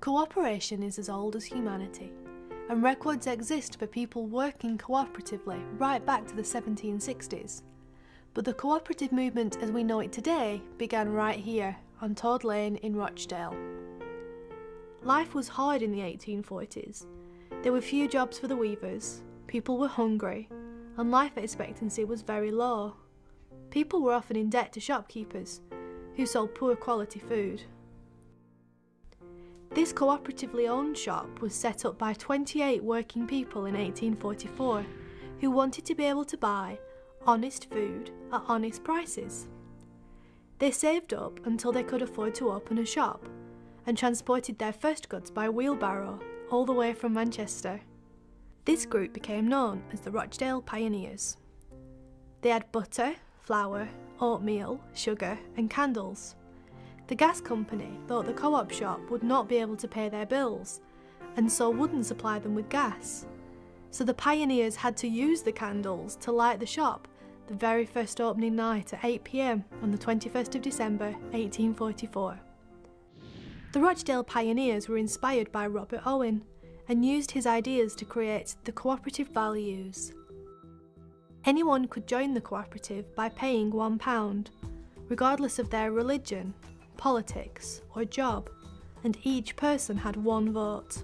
Cooperation is as old as humanity, and records exist for people working cooperatively right back to the 1760s. But the cooperative movement as we know it today began right here on Todd Lane in Rochdale. Life was hard in the 1840s. There were few jobs for the weavers, people were hungry, and life expectancy was very low. People were often in debt to shopkeepers, who sold poor quality food. This cooperatively owned shop was set up by 28 working people in 1844 who wanted to be able to buy honest food at honest prices. They saved up until they could afford to open a shop and transported their first goods by wheelbarrow all the way from Manchester. This group became known as the Rochdale Pioneers. They had butter, flour, oatmeal, sugar and candles. The gas company thought the co-op shop would not be able to pay their bills and so wouldn't supply them with gas. So the pioneers had to use the candles to light the shop the very first opening night at 8 p.m. on the 21st of December 1844. The Rochdale Pioneers were inspired by Robert Owen and used his ideas to create the cooperative values. Anyone could join the cooperative by paying £1, regardless of their religion, politics or job, and each person had one vote.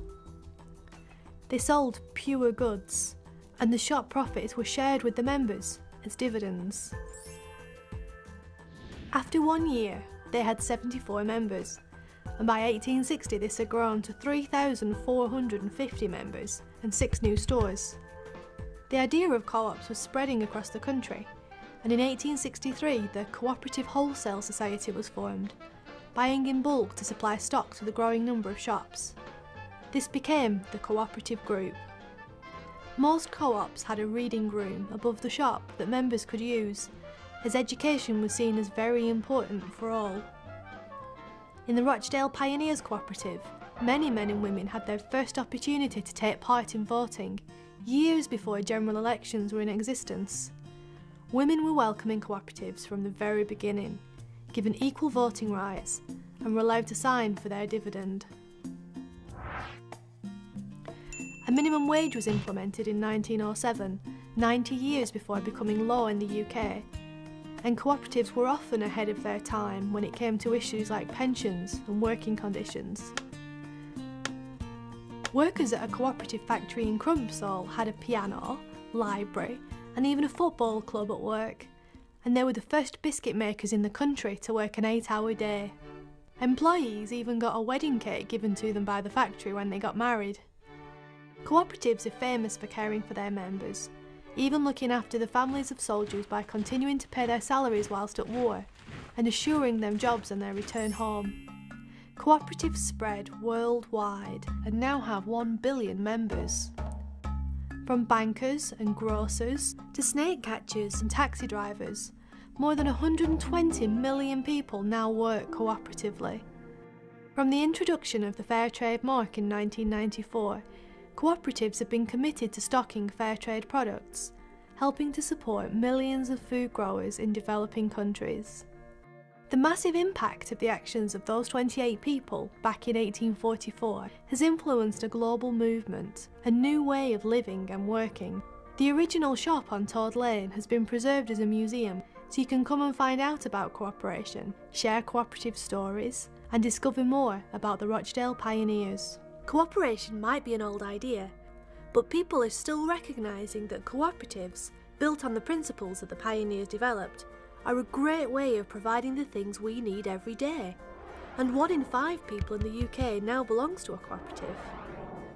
They sold pure goods, and the shop profits were shared with the members as dividends. After 1 year, they had 74 members, and by 1860 this had grown to 3,450 members and 6 new stores. The idea of co-ops was spreading across the country, and in 1863 the Cooperative Wholesale Society was formed, buying in bulk to supply stock to the growing number of shops. This became the cooperative group. Most co-ops had a reading room above the shop that members could use, as education was seen as very important for all. In the Rochdale Pioneers Cooperative, many men and women had their first opportunity to take part in voting, years before general elections were in existence. Women were welcome in cooperatives from the very beginning, given equal voting rights, and were allowed to sign for their dividend. A minimum wage was implemented in 1907, 90 years before becoming law in the UK, and cooperatives were often ahead of their time when it came to issues like pensions and working conditions. Workers at a cooperative factory in Crumpsall had a piano, library, and even a football club at work, and they were the first biscuit makers in the country to work an 8-hour day. Employees even got a wedding cake given to them by the factory when they got married. Cooperatives are famous for caring for their members, even looking after the families of soldiers by continuing to pay their salaries whilst at war and assuring them jobs on their return home. Cooperatives spread worldwide and now have 1 billion members. From bankers and grocers to snake catchers and taxi drivers, more than 120 million people now work cooperatively. From the introduction of the Fair Trade Mark in 1994, cooperatives have been committed to stocking fair trade products, helping to support millions of food growers in developing countries. The massive impact of the actions of those 28 people back in 1844 has influenced a global movement, a new way of living and working. The original shop on Todd Lane has been preserved as a museum, so you can come and find out about cooperation, share cooperative stories, and discover more about the Rochdale Pioneers. Cooperation might be an old idea, but people are still recognising that cooperatives, built on the principles that the pioneers developed, are a great way of providing the things we need every day. And 1 in 5 people in the UK now belongs to a cooperative.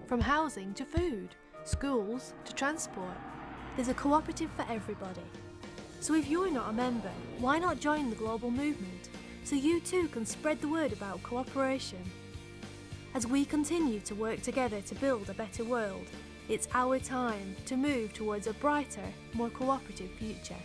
From housing to food, schools to transport, there's a cooperative for everybody. So if you're not a member, why not join the global movement, so you too can spread the word about cooperation? As we continue to work together to build a better world, it's our time to move towards a brighter, more cooperative future.